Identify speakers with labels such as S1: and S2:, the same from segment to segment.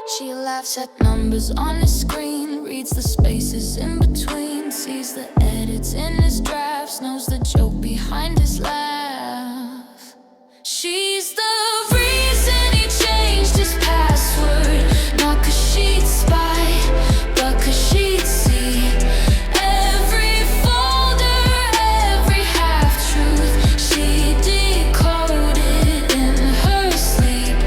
S1: She laughs at numbers on his screen, reads the spaces in between, sees the edits in his drafts, knows the joke behind his laugh. She's the reason he changed his password, not 'cause she'd spy, but 'cause she'd see every folder, every half-truth. She decoded in her sleep.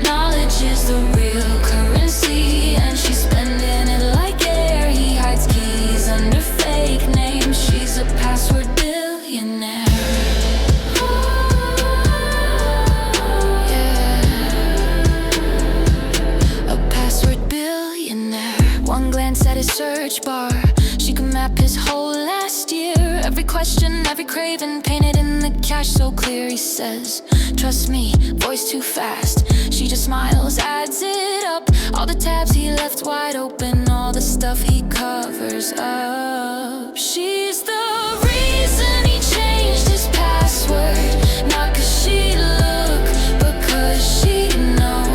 S1: Knowledge is the real currency, and she's spending it like air. He hides keys under fake names. She's a password billionaire. At his search bar, she could map his whole last year. Every question, every craving, painted in the cash so clear. He says, trust me, voice too fast. She just smiles, adds it up. All the tabs he left wide open, all the stuff he covers up. She's the reason he changed his password, not 'cause she'd look, but 'cause she'd know.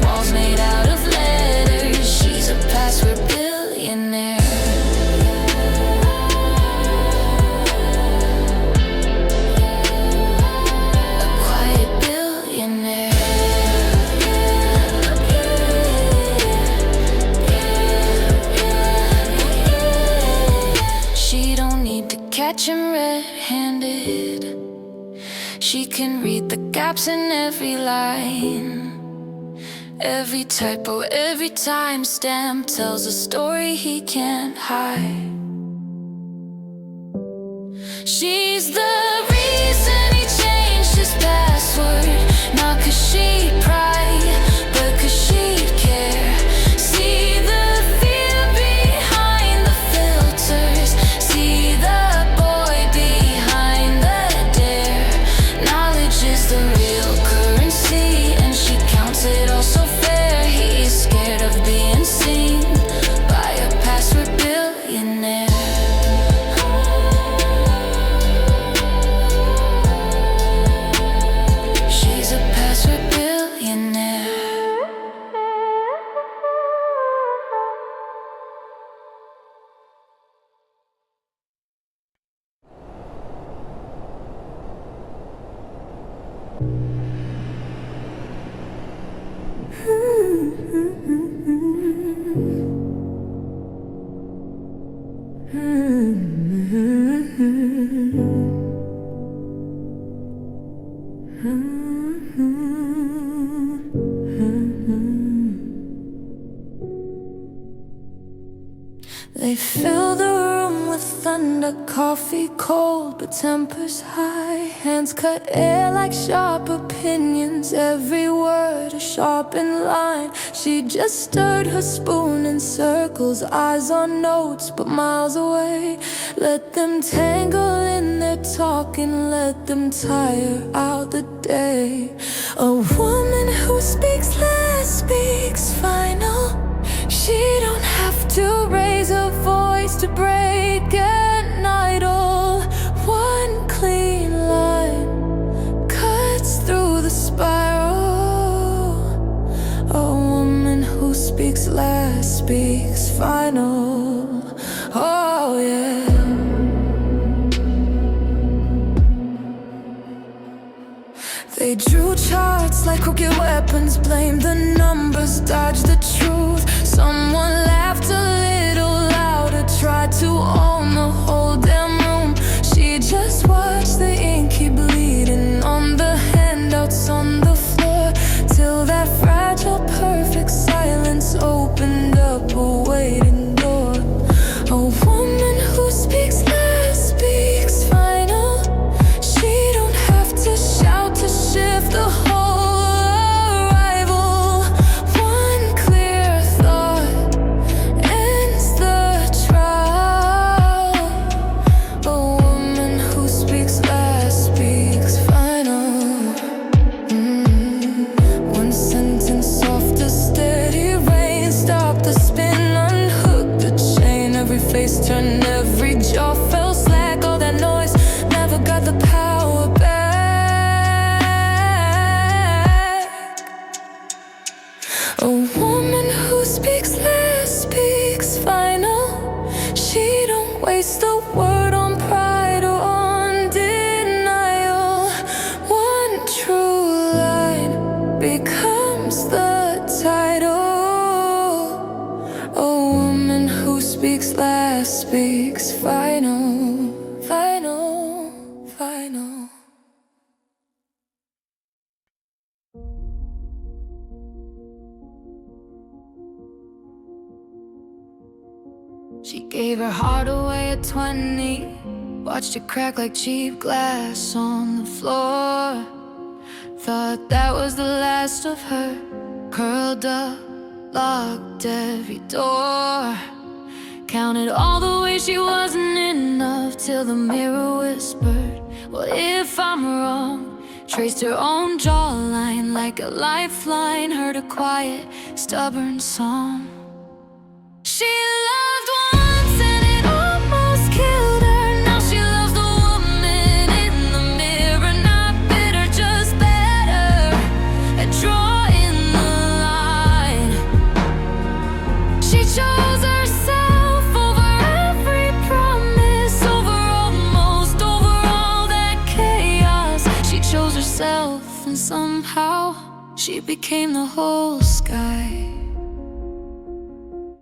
S1: Walls made out of letters. She's a password billionaire. A quiet billionaire. She don't need to catch him red-handed. She can read the gaps in every line. Every typo, every timestamp tells a story he can't hide. She's the reason he changed his password, not 'cause she'd pry, but 'cause she'd care. See the fear behind the filters, see the boy behind the dare. Knowledge is the real currency, and she counts it all so scared of being seen by a password billionaire. She's a password billionaire. They fill the room with thunder, coffee cold but tempers high. Hands cut air like sharp opinions, every word a sharpened line. She just stirred her spoon in circles, eyes on notes but miles away. Let them tangle in their talking, let them tire out the day. A woman who speaks less speaks final. She don't have to raise her voice to break an idol. One clean line cuts through the spiral. A woman who speaks last speaks final. Oh yeah. They drew charts like crooked weapons, blamed the numbers, dodged the truth. Someone laughed a little louder, tried to own the whole damn room. She just watched the ink keep bleeding on the handouts on the floor, till that fragile, perfect silence opened up a waiting door. A woman who speaks less speaks final. She don't have to shout to shift the whole arrival. One clear thought ends the trial. She gave her heart away at 20, watched it crack like cheap glass on the floor. Thought that was the last of her, curled up, locked every door. Counted all the ways she wasn't enough, till the mirror whispered, "What if I'm wrong?" Traced her own jawline like a lifeline, heard a quiet, stubborn song. She loved once and it almost killed her. Now she loves the woman in the mirror, not bitter, just better at drawing the line. She chose herself over every promise, over almost, over all that chaos. She chose herself and somehow she became the whole sky.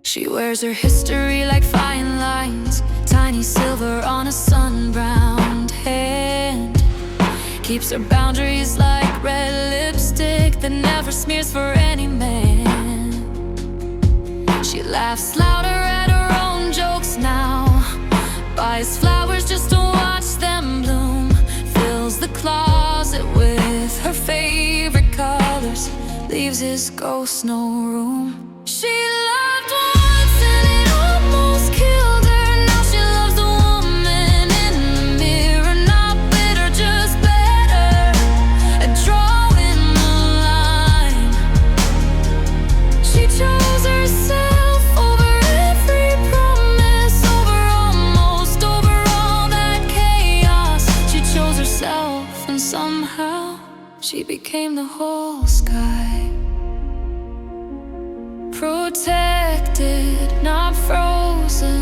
S1: She wears her history like fine lines, tiny silver on a sun-browned hand. Keeps her boundaries like red lipstick that never smears for any man. She laughs louder at her own jokes now, buys flowers just to watch them bloom, fills the closet with her favorite colors, leaves his ghost no room. She loved once and it almost killed her. Now she loves the woman in the mirror, not bitter, just better at drawing the line. She chose herself over every promise, over almost, over all that chaos. She chose herself and somehow she became the whole sky. Protected, not frozen,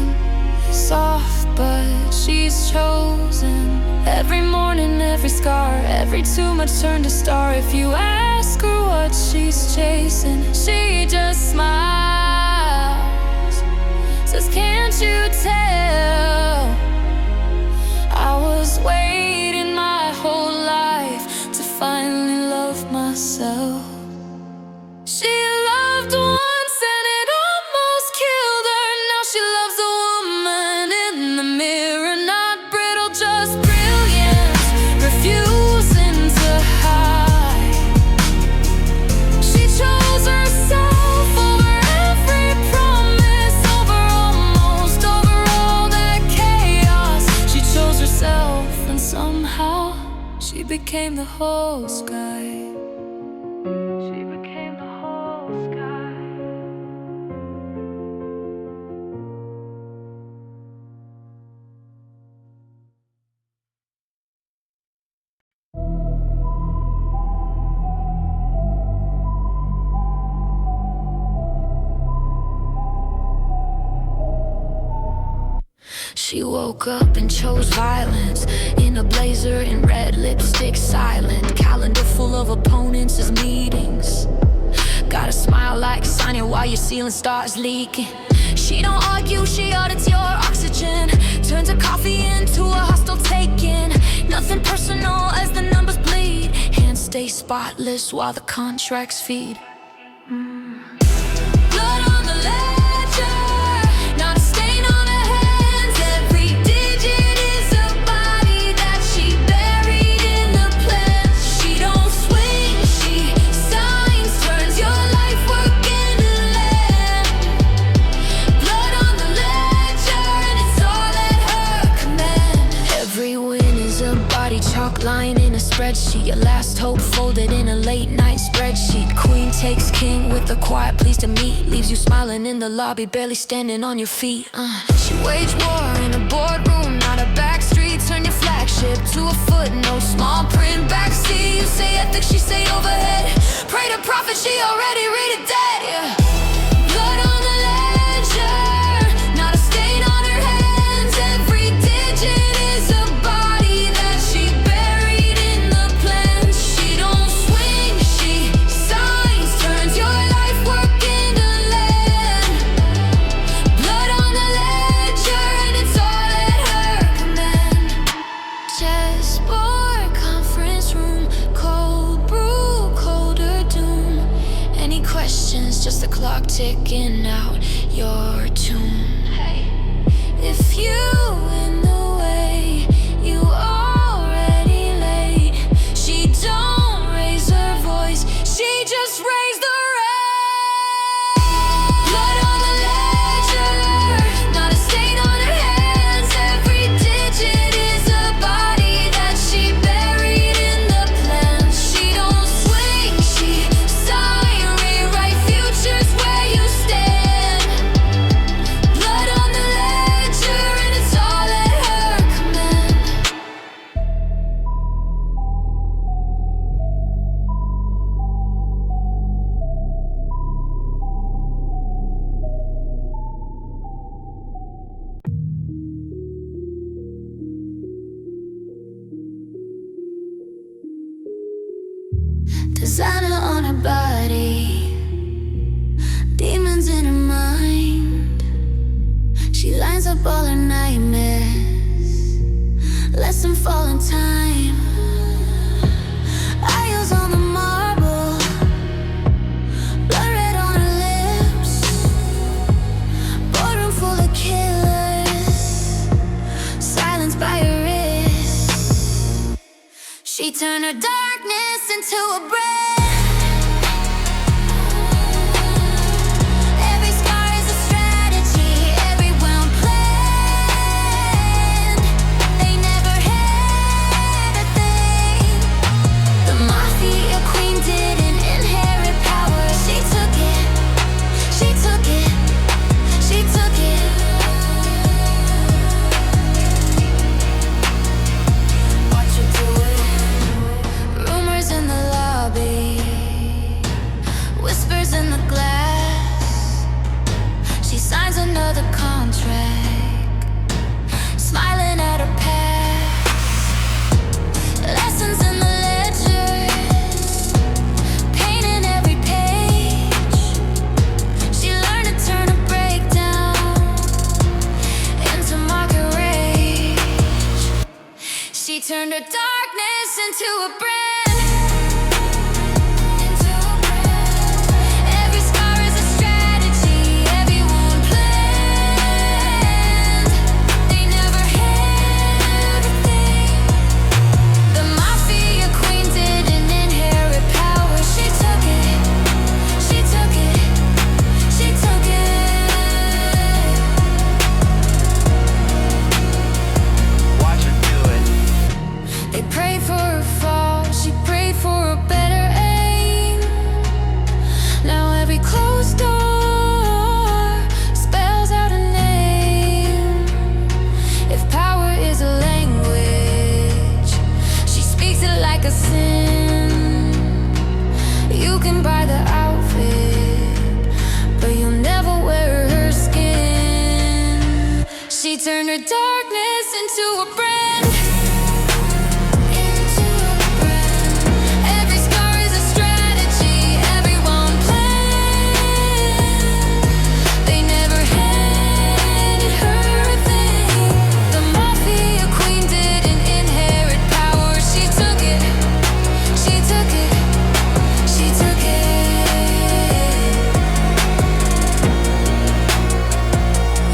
S1: soft but she's chosen. Every morning, every scar, every too much turn to star. If you ask her what she's chasing, she just smiles, says, "Can't you tell? I was waiting my whole life to finally love myself." She loved once and it almost killed her. Now she loves a woman in the mirror, not brittle, just brilliant, refusing to hide. She chose herself over every promise, over almost, over all that chaos. She chose herself and somehow she became the whole sky. She became the whole sky. She woke up and chose violence, in a blazer and red lipstick, silent. Calendar full of opponents as meetings. Gotta smile like Sonya while your ceiling starts leaking. She don't argue, she audits your oxygen, turns her coffee into a hostile take-in. Nothing personal as the numbers bleed, hands stay spotless while the contracts feed. Blood on the ledger, not a stain on her hands. Every digit is a body that she buried in the plan. She don't swing, she signs, turns your life work into land. Blood on the ledger, and it's all at her command. Every win is a body chalk line in a spreadsheet. Your last hope folded in a late night spreadsheet. Queen takes king with a quiet pleased to meet, leaves you smiling in the lobby, barely standing on your feet. She waged war in a boardroom, not a backstreet. Turn your flagship to a footnote, small print backseat. You say ethics, she say overhead. Pray to prophet, she already read it dead. Yeah. Blood on the ledger, not a stain on her hands. Every digit is a body that she buried in the plan. She don't swing, she signs, turns your life work into land. Blood on the ledger, and it's all at her command. Chessboard, conference room, cold brew, colder doom. Any questions, just the clock ticking out your tune. Hey. If you in the way, you already late. She don't raise her voice, she just raised the rate. Blood on the ledger, not a stain on her hands. Every digit is a body that she buried in the plans. She don't swing, she sign, rewrite futures where you stand. Blood on the ledger, and it's all at her command. Designer on her body, demons in her mind. She lines up all her nightmares, lets them fall in time. Aisles on the marble, blood red on her lips. Boardroom full of killers, silenced by her wrist. She turned her darkness into a brand. Every scar is a strategy, every wound planned. They never had a thing. The mafia queen didn't inherit power. She took it, she took it, she took it. Watch her do it. Rumors in the lobby, whispers in the glass. She signs another contract, smiling at her past. Lessons in the ledgers, pain in every page. She learned to turn a breakdown into market rage. She turned her darkness into a brand. Every scar is a strategy, every wound planned. They never had a thing. The mafia queen didn't inherit power. She took it, she took it, she took it.
S2: Watch her do it.
S1: They prayed for her fall, she prayed for a better aim. Now every closed door spells out a name. If power is a language, she speaks it like a sin. You can buy the outfit, but you'll never wear her skin. She turned her darkness into a brand. Into a brand. Every scar is a strategy, every wound planned. They never handed her a thing. The mafia queen didn't inherit power. She took it, she took it, she took it.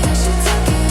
S1: Yeah, she took it.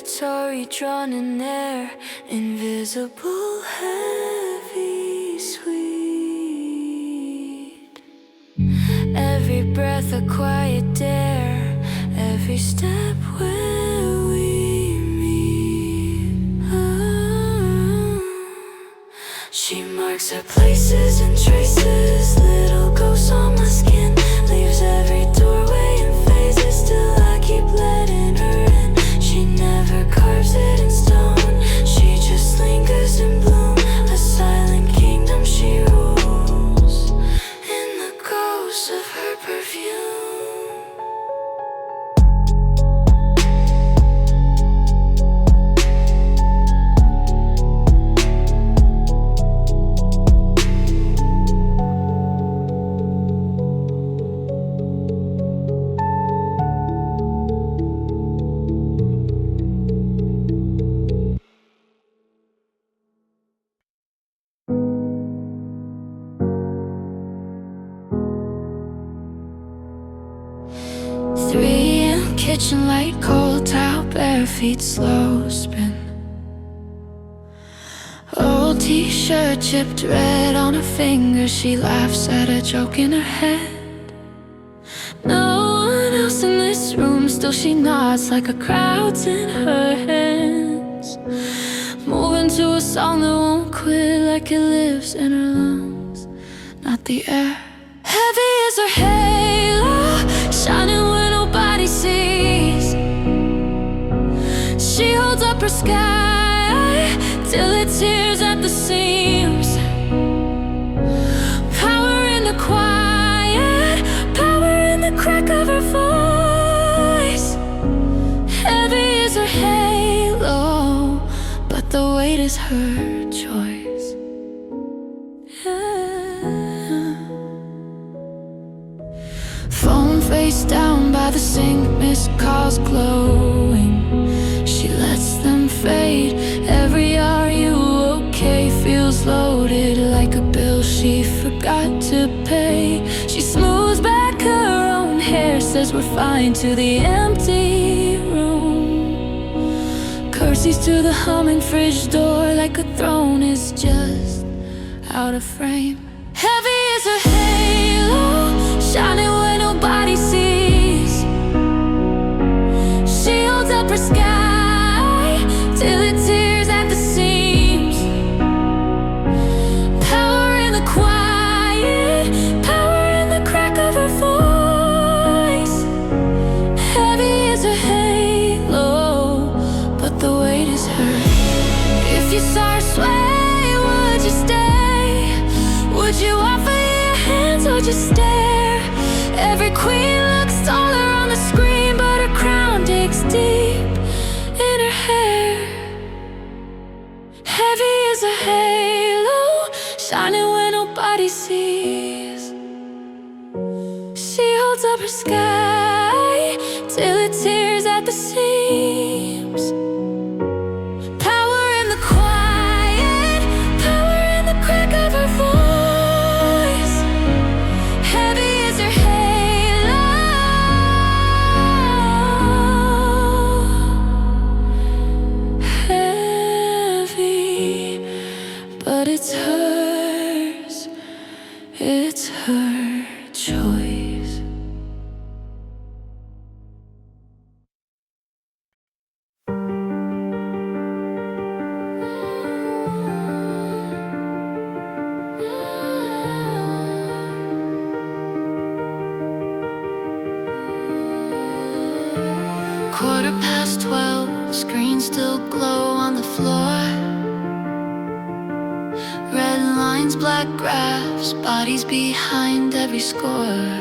S1: territory drawn in air, invisible, heavy, sweet. Every breath a quiet dare, every step where we meet. She marks her places and traces, little ghosts on my skin, leaves every doorway in phases. Still I keep letting her in. She never carves it in stone, she just lingers in bloom. A silent kingdom she rules, in the ghost of her perfume. 3 a.m. kitchen light, cold towel, bare feet, slow spin. Old t-shirt chipped red on her finger. She laughs at a joke in her head. No one else in this room, still she nods like a crowd's in her hands. Moving to a song that won't quit, like it lives in her lungs, not the air. Heavy is her halo, shining when nobody sees. She holds up her sky till it tears at the seams. Power in the quiet, power in the crack of her voice. Heavy is her halo, but the weight is her choice. Phone face down by the sink, missed calls glowing. She lets them fade. Every "are you okay" feels loaded, like a bill she forgot to pay. She smooths back her own hair, says we're fine to the empty room. Curtsies to the humming fridge door, like a throne is just out of frame. Heavy is her halo, shining when nobody sees. She holds up her sky till it tears at the seams. Power in the quiet, power in the crack of her voice. Heavy is her halo, but the weight is her. If you saw her sway, would you stay? Would you offer your hands or just stare? Every queen looks taller on the screen, but her crown digs deep in her hair. Heavy is a halo, shining when nobody sees. She holds up her sky till it tears at the seams. Power in the quiet, power in the crack of her voice. Heavy is her halo, heavy, but it's hers, it's her choice. Quarter past 12, screens still glow on the floor. Red lines, black graphs, bodies behind every score.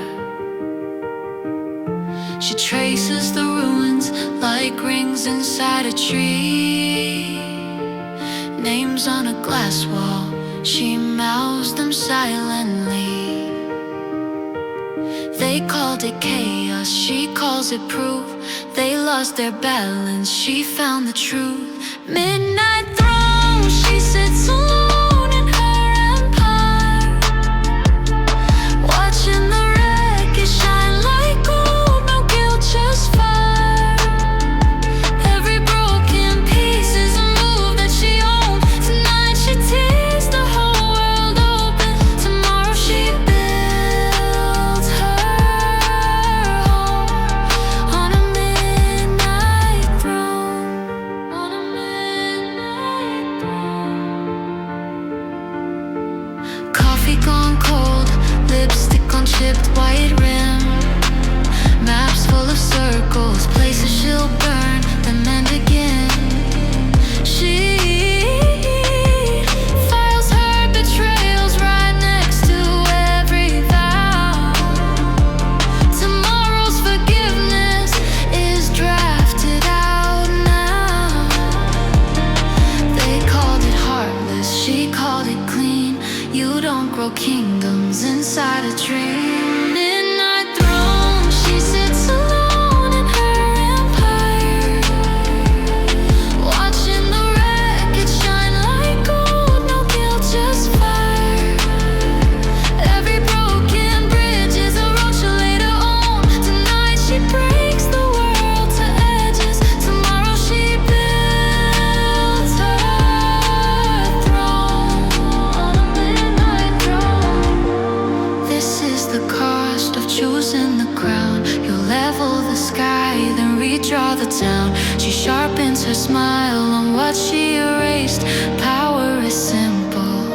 S1: She traces the ruins like rings inside a tree. Names on a glass wall, she mouths them silently. They called it chaos, she calls it proof. They lost their balance, she found the truth. Midnight throne, she sits alone in her empire, watching the wreckage shine like gold, no guilt, just fire. Every broken prints her smile on what she erased. Power is simple,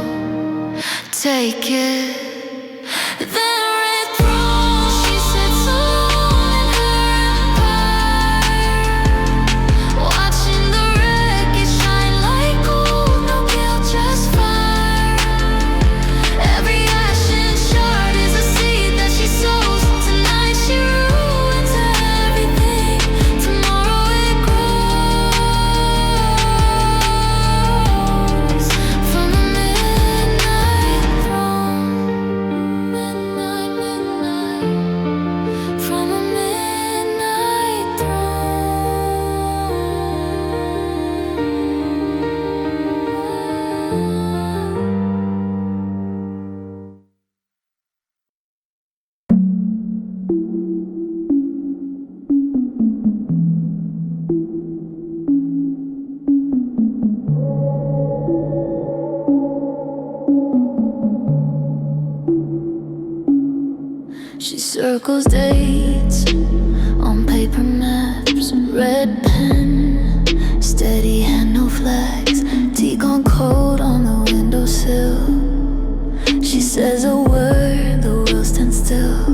S1: take it. Then a red throne, she sits alone in her empire, watching the wreckage shine like gold. No guilt, just fire. Every ashen shard is a seed that she sows. Tonight she ruins everything. Tomorrow it grows from a midnight throne. Midnight, midnight, from a midnight throne. She circles dates on paper maps, red pen, steady hand, no flags. Tea gone cold on the windowsill. She says a word, the world stands still.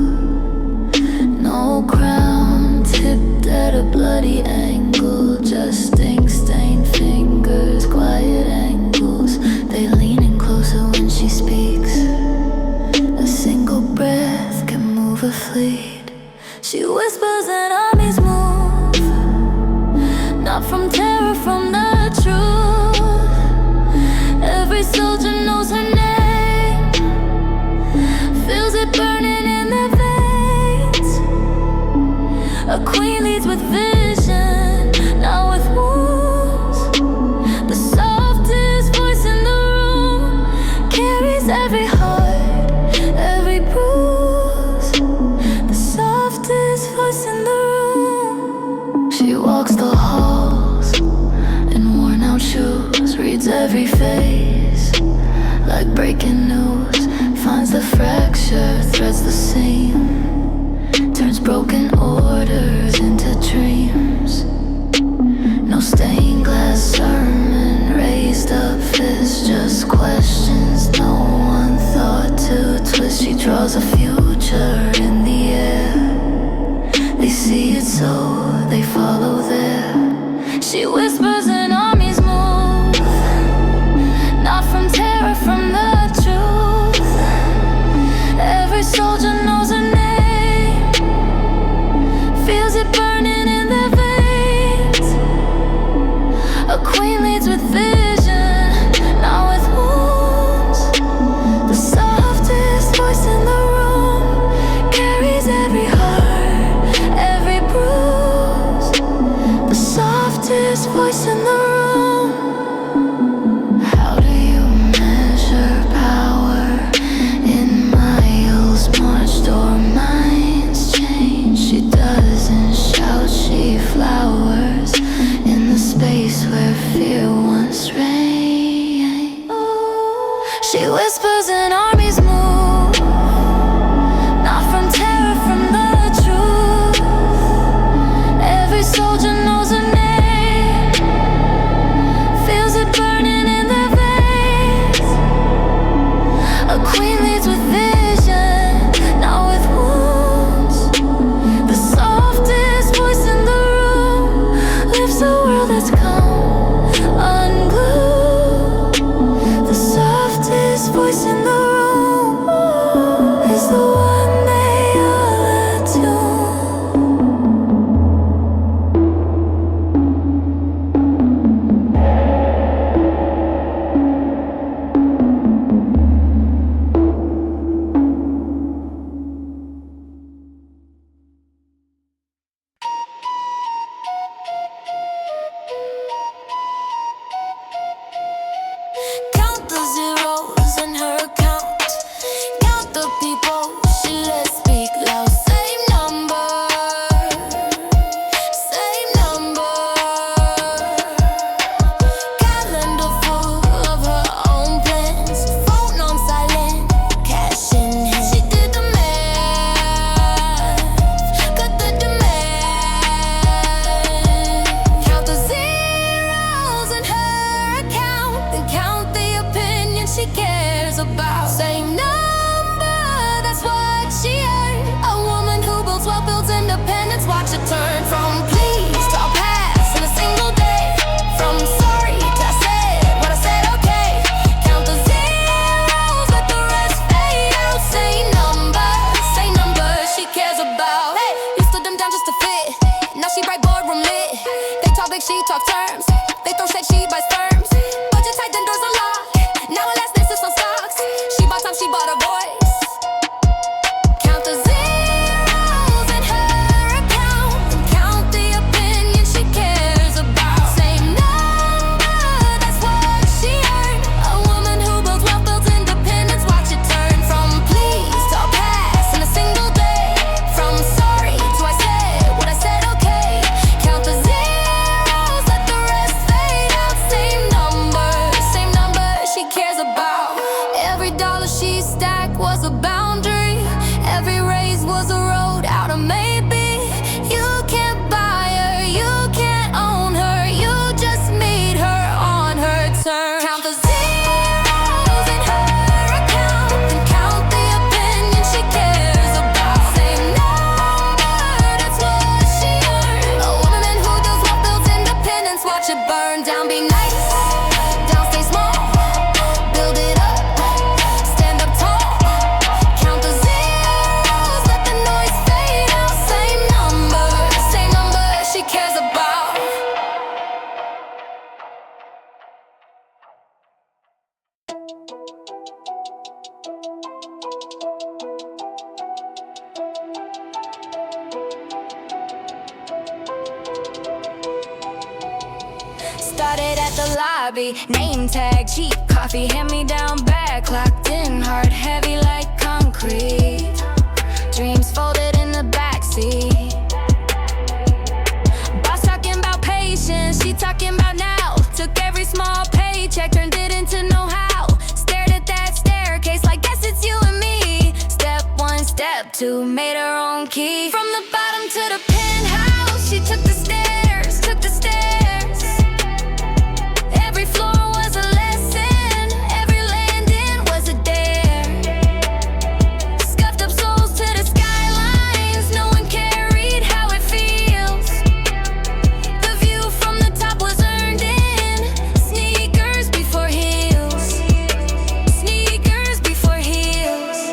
S1: No crown, tipped at a bloody angle. Just ink-stained fingers, quiet angles. They lean in closer when she speaks. A single breath can move a fleet. She whispers and armies move, not from terror, from the truth. Every soldier knows her name, feels it burning in their veins. A queen leads with vision, not with wounds. The softest voice in the room carries every heart, every bruise. The softest voice in the room. She walks the halls in worn out shoes, reads every face like breaking news. Finds the fracture, threads the seam, turns broken orders into dreams. No stained glass sermon, raised up fists, just questions no one thought to twist. She draws a future in the air. They see it so they follow there. She whispers and armies move, not from terror, from the truth. Every soldier knows her name, feels it burning in their veins. A queen leads with vision, not with wounds. The softest voice in the room carries every heart, every bruise. The softest voice in the room. How do you measure power in miles marched or minds changed? She doesn't shout, she flowers in the space where fear once reigned. She whispers and armies move, not from terror, from the truth. Every soldier knows her name, feels it burning in their veins. A queen leads with vision, not with wounds. The softest voice in the room lifts a world that's come unglued. The softest voice in it turn from please to I'll pass in a single day. From sorry to I said what I said, okay. Count the zeros, let the rest fade out. Say numbers she cares about. Hey, used to dim down just to fit. Now she bright boardroom lit. They talk big, she talk terms. They throw shade, she buys firms. Budget tight, then doors unlocked. Now her last name sits on stocks. She bought time, she bought a voice. Count the zeros in her account. Count the opinion she cares about. Same number, that's what she earned. A woman who builds wealth, builds independence. Watch it turn from please to I'll pass in a single day. From sorry to I said what I said, okay. Count the zeros, let the rest fade out. Same number she cares about. Every dollar she stacked was a boundary. Every raise was a road out of maybe. You can't buy her, you can't own her. You just meet her on her terms. Count the zeros in her account and count the opinion she cares about. Same number, that's what she earned. A woman who does what builds independence. Watch it burn down, be nice. Down, stay small. Build it up, stand up tall. Count the zeros, let the noise fade out. Same number she cares about. Started at the lobby, name tag, cheap coffee, hand-me-down bag, clocked in, heart heavy like concrete. Dreams folded in the backseat. Boss talking about patience, she talking about now. Took every small paycheck, turned it into know-how. Stared at that staircase like guess it's you and me. Step one, step two, made her own key. From the bottom to the penthouse, she took the stairs, took the stairs. Every floor was a lesson, every landing was a dare. Scuffed up souls to the skylines, no one carried how it feels. The view from the top was earned in sneakers before heels. Sneakers before heels.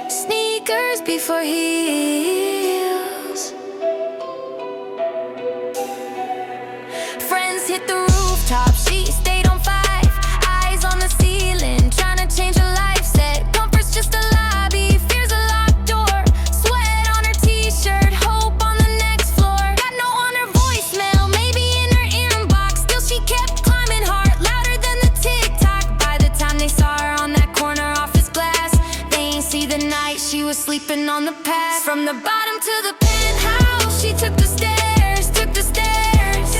S1: Sneakers before heels. Friends hit the rooftop, she stayed on 5. Eyes on the ceiling, trying to change her life set. Comfort's just a lobby, fear's a locked door. Sweat on her t-shirt, hope on the next floor. Got no on her voicemail, maybe in her inbox. Still she kept climbing hard, louder than the tick-tock. By the time they saw her on that corner office glass, they ain't see the night she was sleeping on the past. From the bottom to the penthouse, she took the stairs, took the stairs.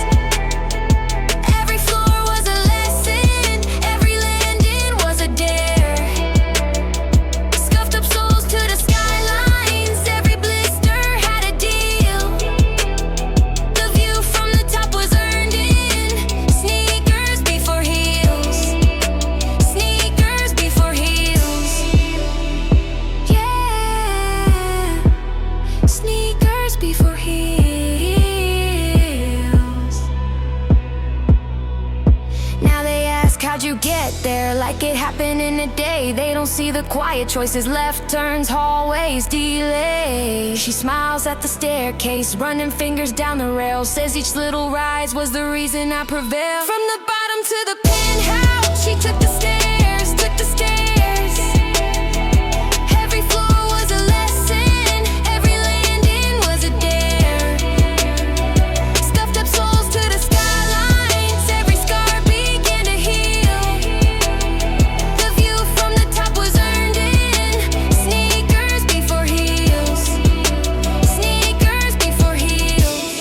S1: Every floor was a lesson, every landing was a dare. Scuffed up souls to the skylines, every blister had a deal. The view from the top was earned in sneakers before heels. Sneakers before heels. Yeah, sneakers before heels. Now they ask how'd you get there, like it happened in a day. They don't see the quiet choices, left turns, hallways, delay. She smiles at the staircase, running fingers down the rail. Says each little rise was the reason I prevailed. From the bottom to the penthouse, she took the stairs, took the stairs. Every floor was a lesson, every landing was a dare. Stuffed up souls to the skylines, every scar began to heal. The view from the top was earned in sneakers before heels. Sneakers before heels.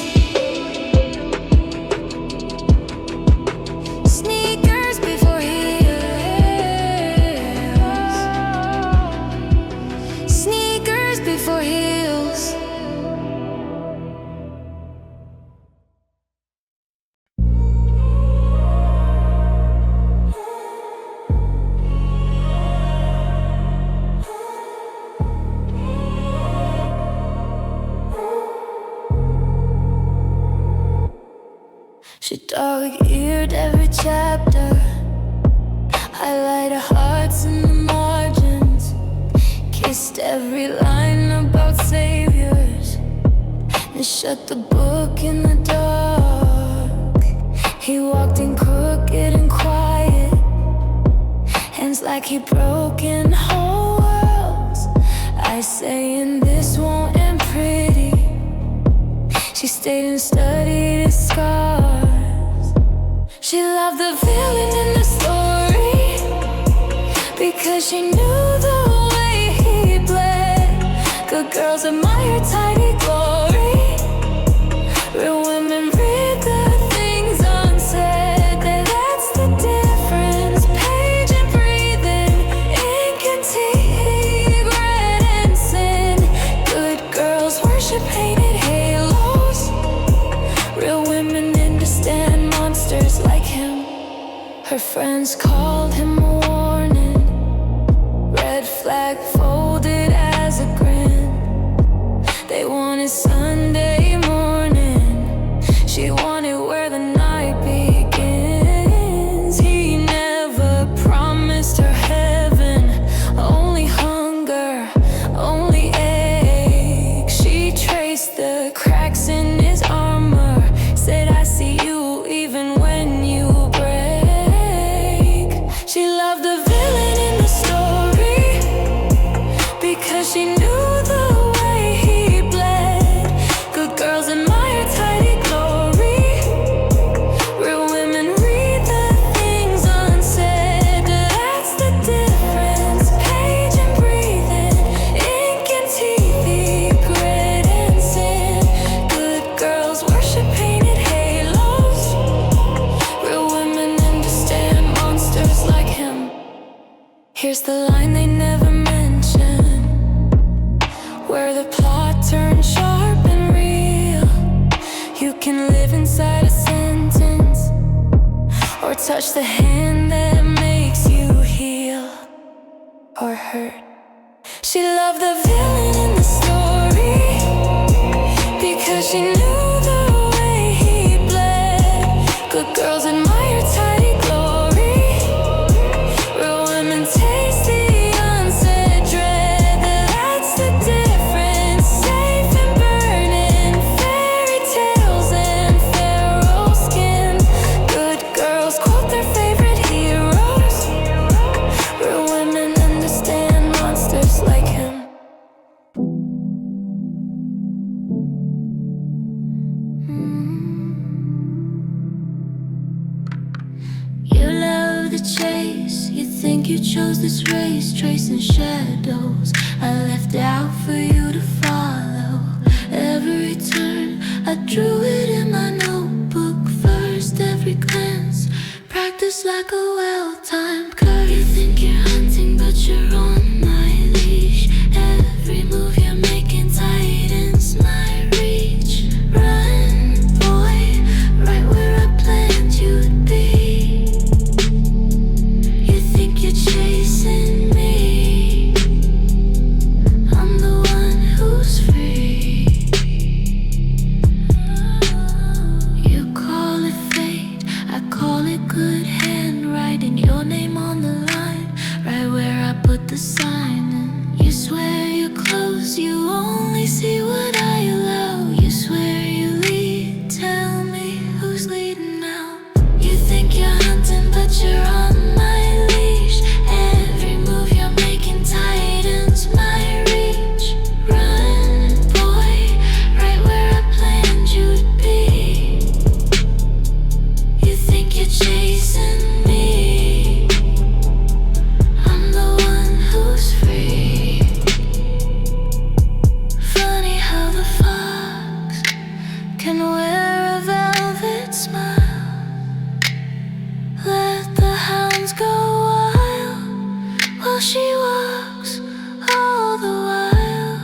S1: Sneakers before heels. She dog-eared every chapter, highlighted hearts in the margins, kissed every line about saviors, and shut the book in the dark. He walked in crooked and quiet, hands like he broke in whole worlds. I saying this won't end pretty. She stayed and studied his scars. She loved the villain in the story because she knew the way he bled. Good girls admire tidy glory. Real women read the things unsaid. That's the difference. Page and breathing, ink and tea, regret and sin. Good girls worship painted halos. Real women understand monsters like him. Her friends called him a warning. Red flag folded as a grin. They wanted Sunday morning. She wanted where the night begins. He never promised her heaven, only hunger, only aches. She traced the cracks in his armor, said I see you even when you break. She loved the villain in the story because she knew the way he bled. Good girls admire tidy glory. Real women read the things unsaid. That's the difference. Page and breathing, ink and TV, grit and sin. Good girls worship painted halos. Real women understand monsters like him. Here's the line they never mention, where the plot turns sharp and real. You can live inside a sentence, or touch the hand that makes you heal or hurt. She loved the villain in the story because she knew the way he bled. Good girls admire tidy glory. Real women taste the unsaid dread. That's the difference. Safe and burning, fairy tales and pharaoh skin. Good girls quote their favorite heroes. Real women understand monsters like him. You love the chase, you think you chose this race, tracing shadows I left out for you to follow. Every turn, I drew it in my notebook first. Every glance, practice like a well-timed curve. You think you're hunting, but you're on my leash. Every move you're making tightens my reach. Run, boy, right where I planned you'd be. You think you're chasing me, I'm the one who's free. You call it fate, I call it good handwriting. Your name on the line, right where I put the sign in. You swear you're close, you only see what I allow. You swear you lead, tell me who's leading now. You think you're hunting, but you're on my leash. Every move you're making tightens my reach. Run, boy, right where I planned you'd be. You think you're chasing me, I'm the one who's free. Funny how the fox can wear a velvet smile. Let the hounds go wild while she walks all the while.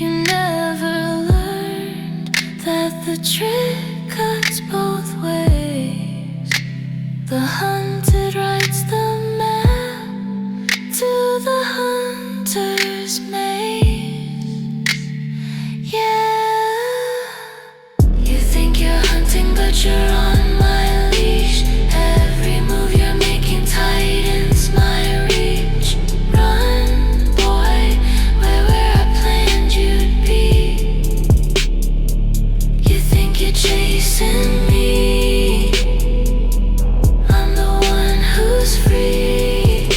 S1: You never learned that the trick cuts both ways. The hunted writes the map to the hunter's maze. Yeah, you think you're but you're on my leash. Every move you're making tightens my reach. Run, boy, where I planned you'd be. You think you're chasing me, I'm the one who's free.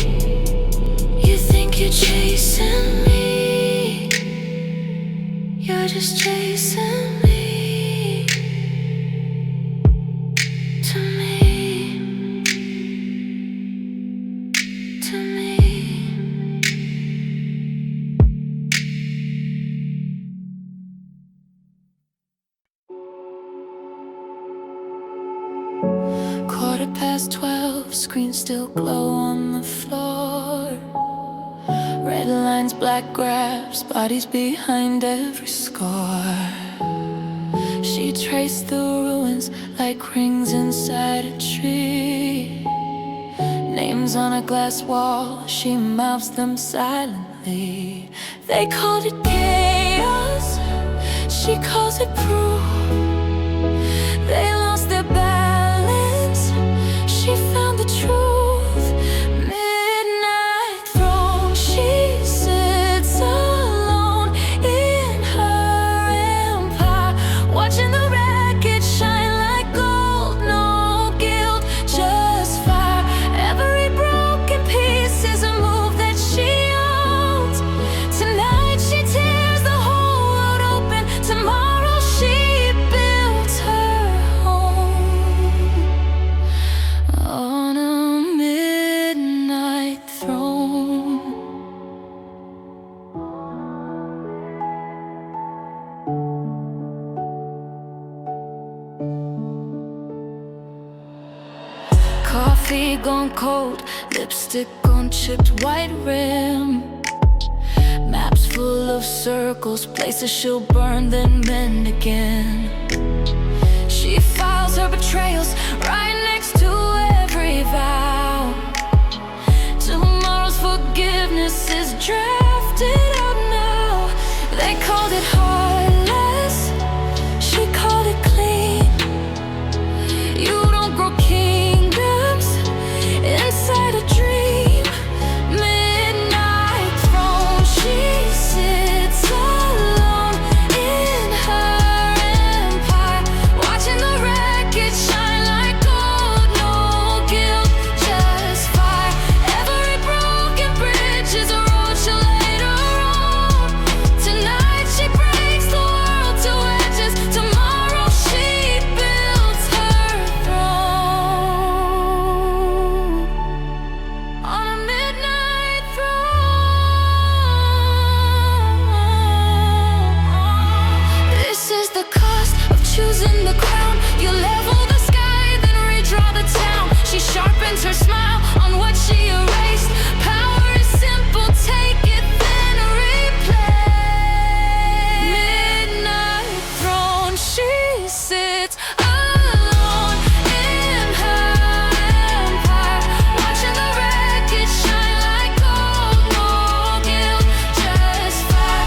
S1: You think you're chasing me, you're just chasing me. To me, to me. Quarter past 12, screens still glow on the floor. Red lines, black grabs, bodies behind every scar. She traced the ruins like rings inside a tree. Names on a glass wall, she mouths them silently. They called it chaos, she calls it proof. They lost their balance, she found the truth. Midnight throne, she sits alone in her empire, watching the wreckage shine like gold. No guilt, just fire. Every broken piece is a move that she owns. Tonight she tears the whole world open. Tomorrow she builds her home on a midnight throne. Coffee gone cold, lipstick on chipped white rim. Maps full of circles, places she'll burn then mend again. She files her betrayals right next to every vow. Tomorrow's forgiveness is drafted out now. They called it heartless, she called it clean. You don't grow kingdoms inside a dream. Midnight throne, she sits alone in her empire, watching the wreckage shine like gold. No guilt, just fire. Every broken bridge is a road she'll later own. Tonight she breaks the world to edges. Tomorrow she builds her throne on a midnight throne. This is the cost of choosing the crown. You level the sky, then redraw the town. She sharpens her smile on what she erased. Power is simple, take it, then replay. Midnight throne, she sits alone in her empire, watching the wreckage shine like gold. No guilt, just fire.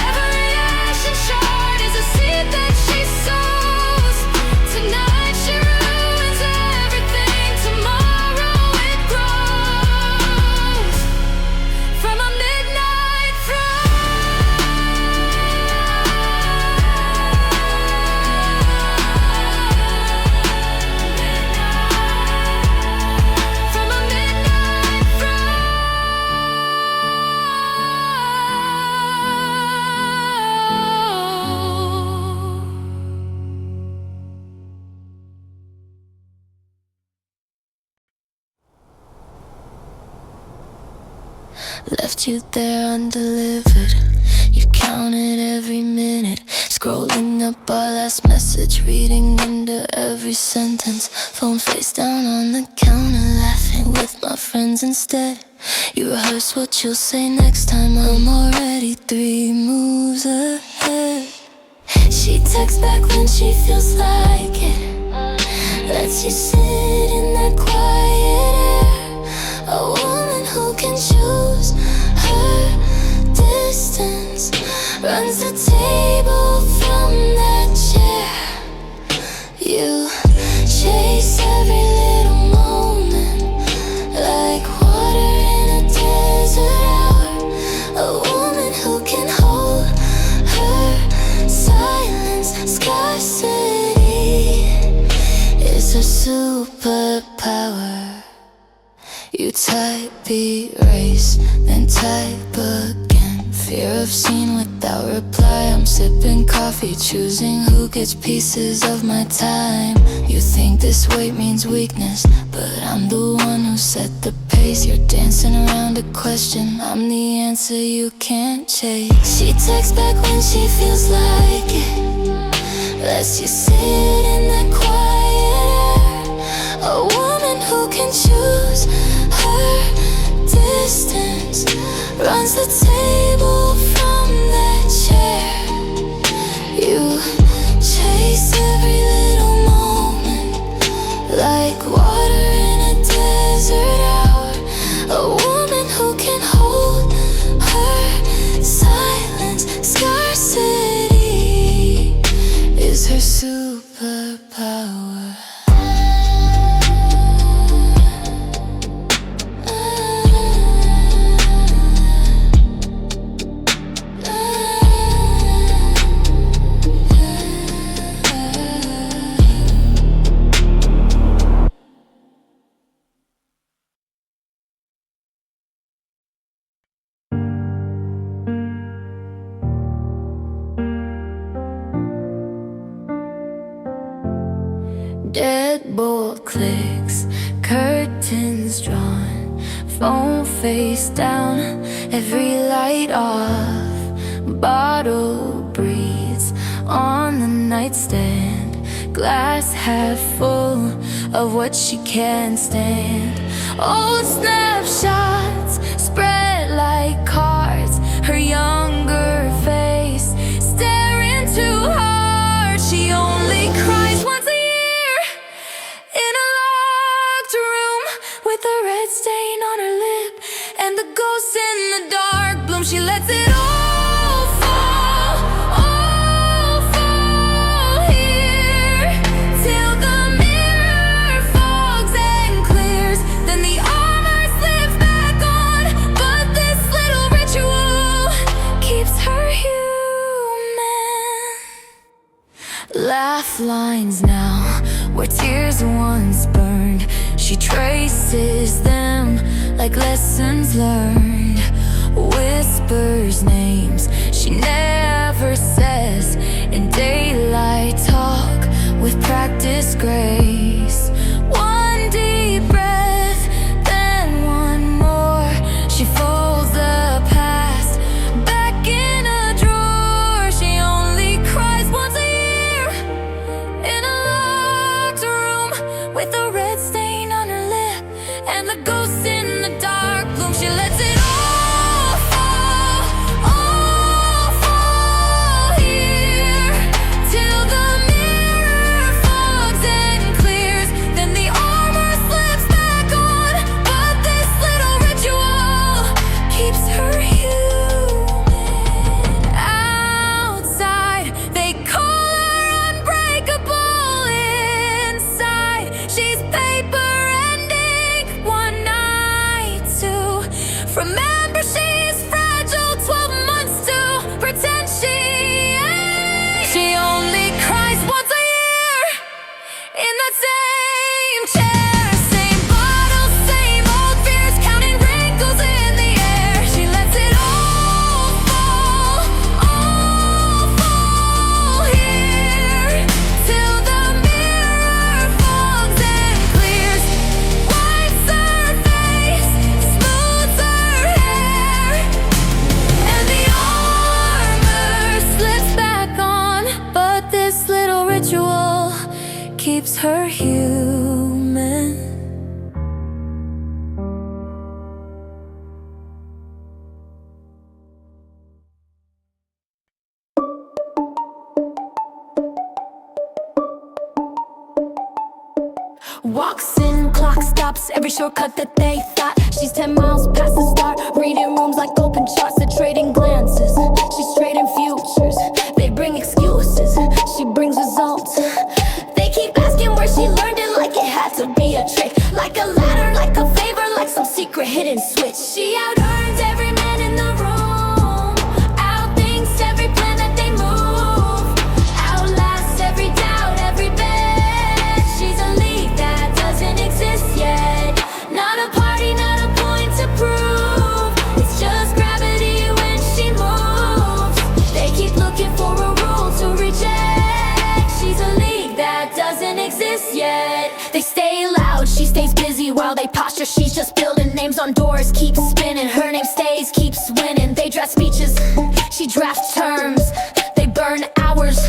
S1: Every ashen shard is a seed that she sows. Tonight she ruins everything. Tomorrow it grows from a midnight from a midnight left you there undelivered. You've counted every minute, scrolling up our last message, reading under every sentence. Phone face down on the counter, laughing with my friends instead. You rehearse what you'll say next time. I'm already 3 moves ahead. She texts back when she feels like it, lets you sit in that quiet air. A woman who can choose her distance, runs the table from that chair. You type, erase, then type again. Fear of seen without reply. I'm sipping coffee, choosing who gets pieces of my time. You think this weight means weakness, but I'm the one who set the pace. You're dancing around a question, I'm the answer you can't chase. She texts back when she feels like it, lets you sit in that quiet air. A woman who can choose her distance, runs the table from that chair. You chase every little moment like water in a desert hour. A woman who can hold her silence. Scarcity is her superpower. Deadbolt clicks, curtains drawn, phone face down, every light off. Bottle breathes on the nightstand, glass half full of what she can't stand. Old snapshots spread like cards, her younger face staring too hard. She only cries once a year in a locked room with a red stain on her lip and the ghost in the dark bloom. She lets it all fall here till the mirror fogs and clears. Then the armor slips back on, but this little ritual keeps her human. Laugh lines now where tears once burned. She traces them like lessons learned. Whispers names she never says in daylight talk with practice grace. One deep breath, then one more. She folds the past back in a drawer. She only cries once a year in a locked room with a red stain on her lip and the ghost in the dark bloom. She lets it all fall here till the mirror fogs and clears. Then the armor slips back on, but this little ritual keeps her human. Outside, they call her unbreakable. Inside, she's paper and ink. One night, two. Remember, she's fragile. 12 months to pretend she ain't. She only cries once a year in that same chair. Same bottle, same old fears, counting wrinkles in the air. She lets it all fall here till the mirror fogs and clears. Wipes her face, smooths her hair, and the armor slips back on. But this little ritual keeps her human.
S3: Walks in, clock stops, every shortcut that they thought. She's 10 miles past the start, reading rooms like open charts. They're trading glances, she's trading futures. They bring excuses, she brings results. They keep asking where she learned it, like it had to be a trick. Like a ladder, like a favor, like some secret hidden switch. She out-earns every man in the room, outthinks every plan that they move, outlasts every doubt, every bet. She's a league that doesn't exist yet. Not a party, not a posture, she's just building. Names on doors, keep spinning. Her name stays, keeps winning. They draft speeches, she drafts terms. They burn hours,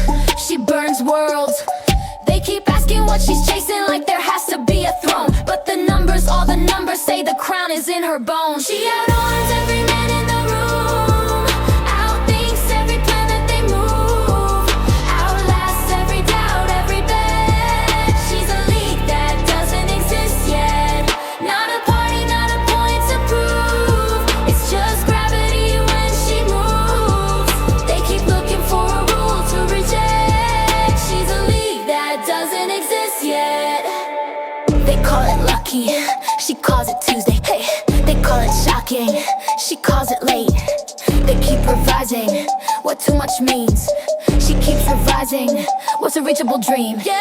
S3: she burns worlds. They keep asking what she's chasing, like there has to be a throne. But the numbers, all the numbers say the crown is in her bones. She outarms every man in the room, outthinks every plan that they move, outlasts every doubt, every bet. She's a league that doesn't exist yet. Not a party, not a point to prove. It's just gravity when she moves. They keep looking for a rule to reject. She's a league that doesn't exist yet. They call it lucky, she calls it Tuesday. Hey, they call it shocking, she calls it late. They keep revising what too much means. She keeps revising what's a reachable dream. She's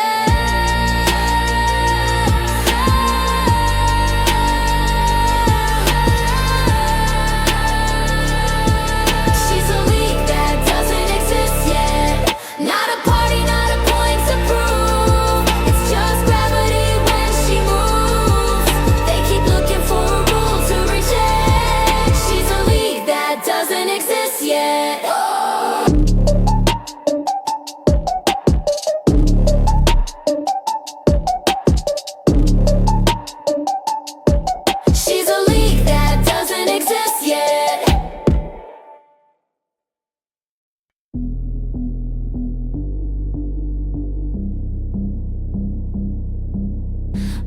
S3: a league that doesn't exist yet. Not a party, not a point to prove. It's just gravity when she moves. They keep looking for a rule to reject. She's a league that doesn't exist yet. She's a league that doesn't exist yet.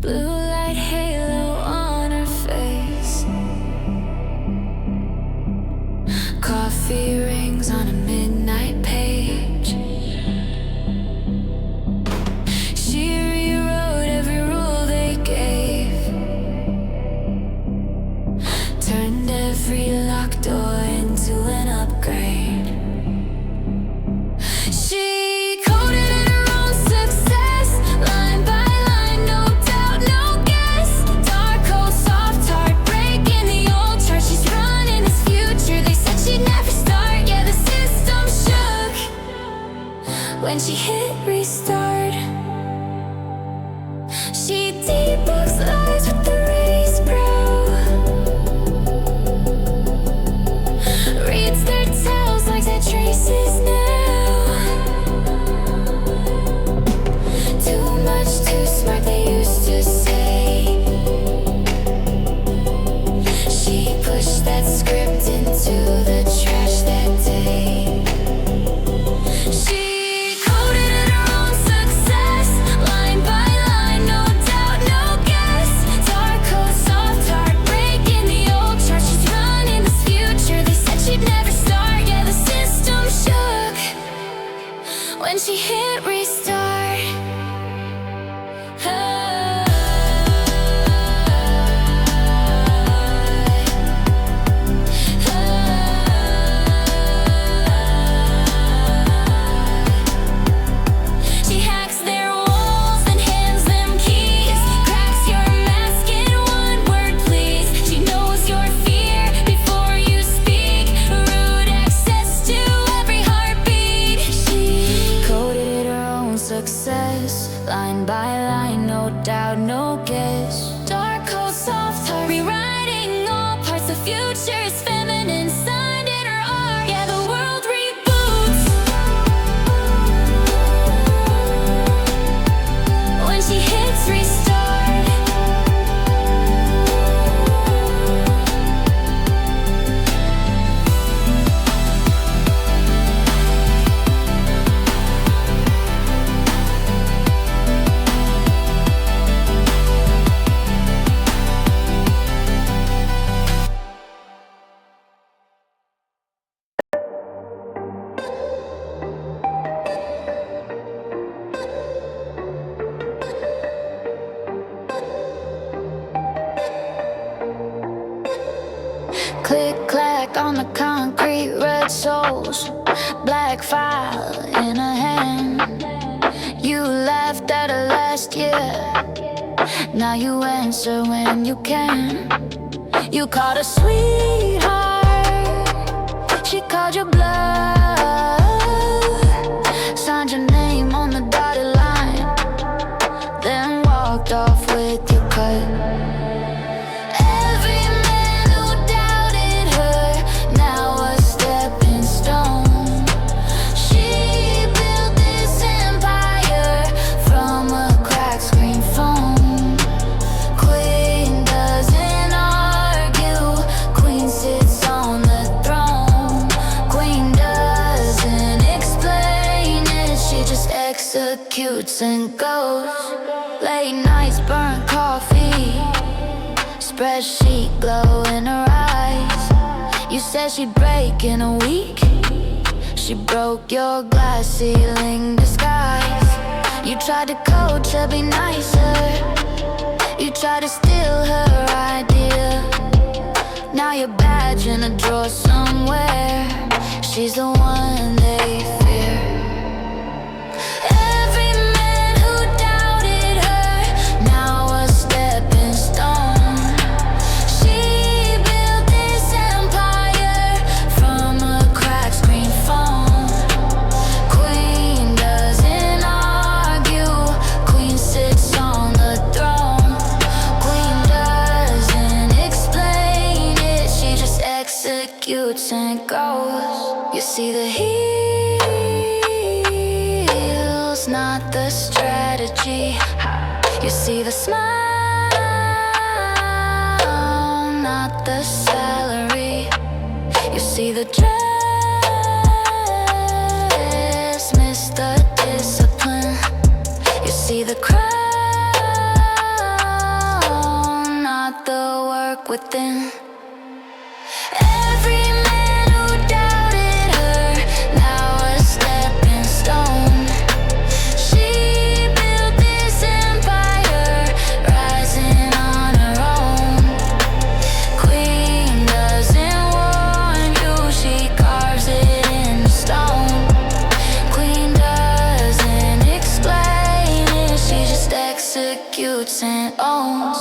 S3: Blue light halo on her face, coffee rings on a midnight page. She rewrote every rule they gave, turned every locked door into an upgrade. She coded in her own success, line by line, no doubt, no guess. Dark hole, soft heart, breaking the old chart. She's running this future, they said she'd never start. Yeah, the system shook when she hit restart. She debunks lies with the raised brow, reads their tales like their traces now. Too much, too smart, they used to say. She pushed that script into the trash that day. She coded in her own success, line by line, no doubt, no guess. Dark hole, soft heart, breaking the old chart. She's running this future, they said she'd never start. Yeah, the system shook when she hit restart. She hacks their walls and hands them keys, cracks your mask in one word, please. She knows your fear before you speak, rude access to every heartbeat. She coded her own success, line by line, no doubt, no guess. Dark hole, soft heart, rewriting all parts. The future is feminine, signed in her art. Yeah, the world reboots when she hits restart. Click clack on the concrete, red souls, black file in a hand. You laughed at her last year, now you answer when you can. You called her sweetheart, she called you bluff, signed your name on the dotted line, then walked off with your cut.
S1: executes and goes. Late nights, burnt coffee, spreadsheet glow in her eyes. You said she'd break in a week. She broke your glass ceiling disguise. You tried to coach her, be nicer. You tried to steal her idea. Now you're badge in a drawer somewhere. She's the one they fear. Every man who doubted her, now a stepping stone. She built this empire from a cracked screen phone. Queen doesn't argue, queen sits on the throne. Queen doesn't explain it, she just executes and goes. You see the heels, not the strategy. You see the smile, not the salary. You see the dress, miss the discipline. You see the crown, not the work within. Every man who doubted her, now a stepping stone. She built this empire, rising on her own. Queen doesn't warn you, she carves it in stone. Queen doesn't explain it, she just executes and owns.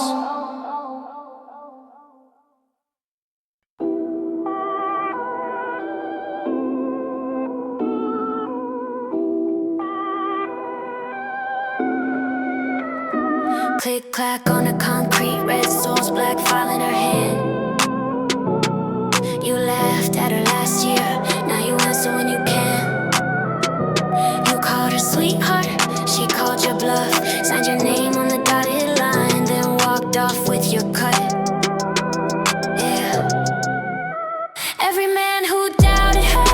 S1: Click clack on the concrete, red soles, black file in her hand. You laughed at her last year, now you answer when you can. You called her sweetheart, she called your bluff. Signed your name on the dotted line, then walked off with your cut. Yeah. Every man who doubted her,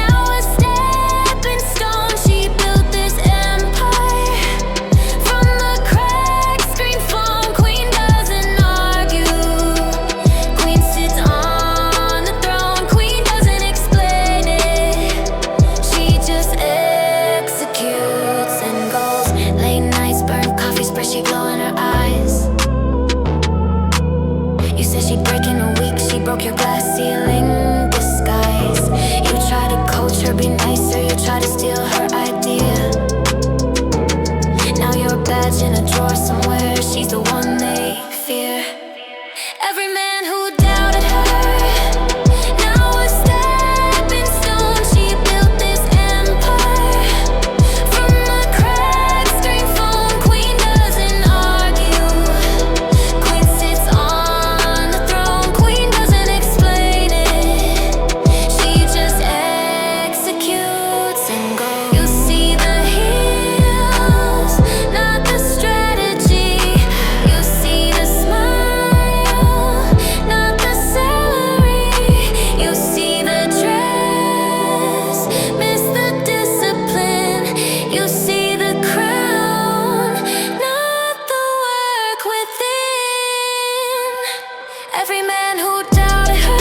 S1: now a stepping stone. She built this empire from the cracked screen phone. Queen doesn't argue, queen sits on the throne. Queen doesn't explain it, she just executes and goes. Late nights, burnt coffee, spreadsheet glow in her eyes. You said she'd break in a week, she broke your glass ceiling disguise. You try to coach her, be nicer, you try to steal her idea. Now you're a badge in a drawer somewhere, she's the one they fear. Every man who doubted her, now a stepping stone. She built this empire from a cracked screen phone. Queen doesn't argue, queen sits on the throne. Queen doesn't explain it, she just executes and goes. You see the heels, not the strategy. You see the smile, not the salary. You see the dress, miss the discipline. You see the crown, not the work within. Every man who doubted her,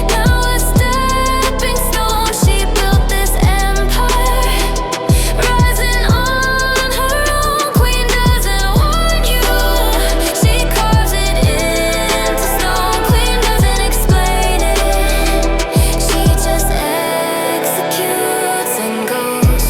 S1: now a stepping stone. She built this empire, rising on her own. Queen doesn't warn you, she carves it into stone. Queen doesn't explain it, she just executes and goes.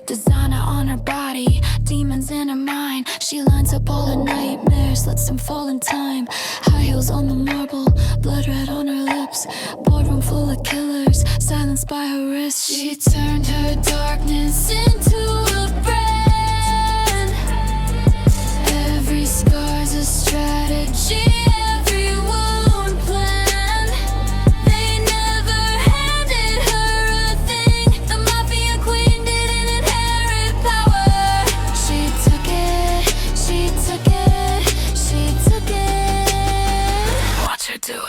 S1: Designer on her body, demons in her mind. She lines up all her nightmares, lets them fall in time. High heels on the marble, blood red on her lips. Boardroom full of killers, silenced by her wrist. She turned her darkness into a brand. Every scar's a strategy, every wound planned.
S3: do it.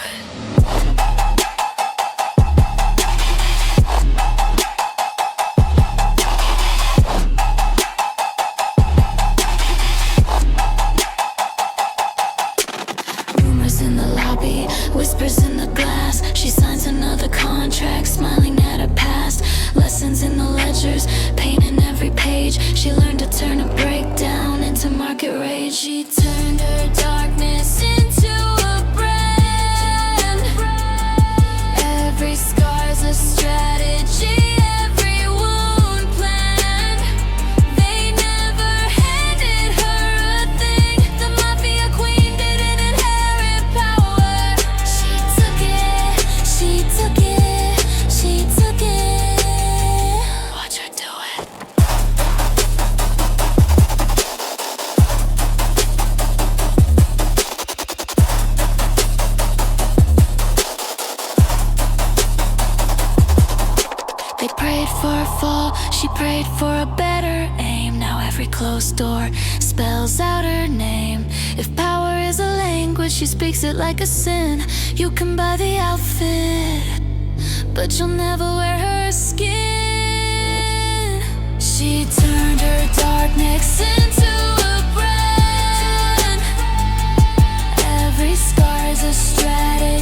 S3: Rumors in the lobby, whispers in the glass. She signs another contract, smiling at her past. Lessons in the ledgers, pain in every page. She learned to turn a breakdown into market rage. She turned her darkness into a brand. Every scar's a strategy, every wound planned. They never handed her a thing. The mafia queen didn't inherit power. She took it, she took it, she took it. Watch her do it. They prayed for a fall, she prayed for a better aim. Now every closed door spells out her name. If power is a language, she speaks it like a sin. You can buy the outfit, but you'll never wear her skin. She turned her darkness into a brand. Every scar's a strategy.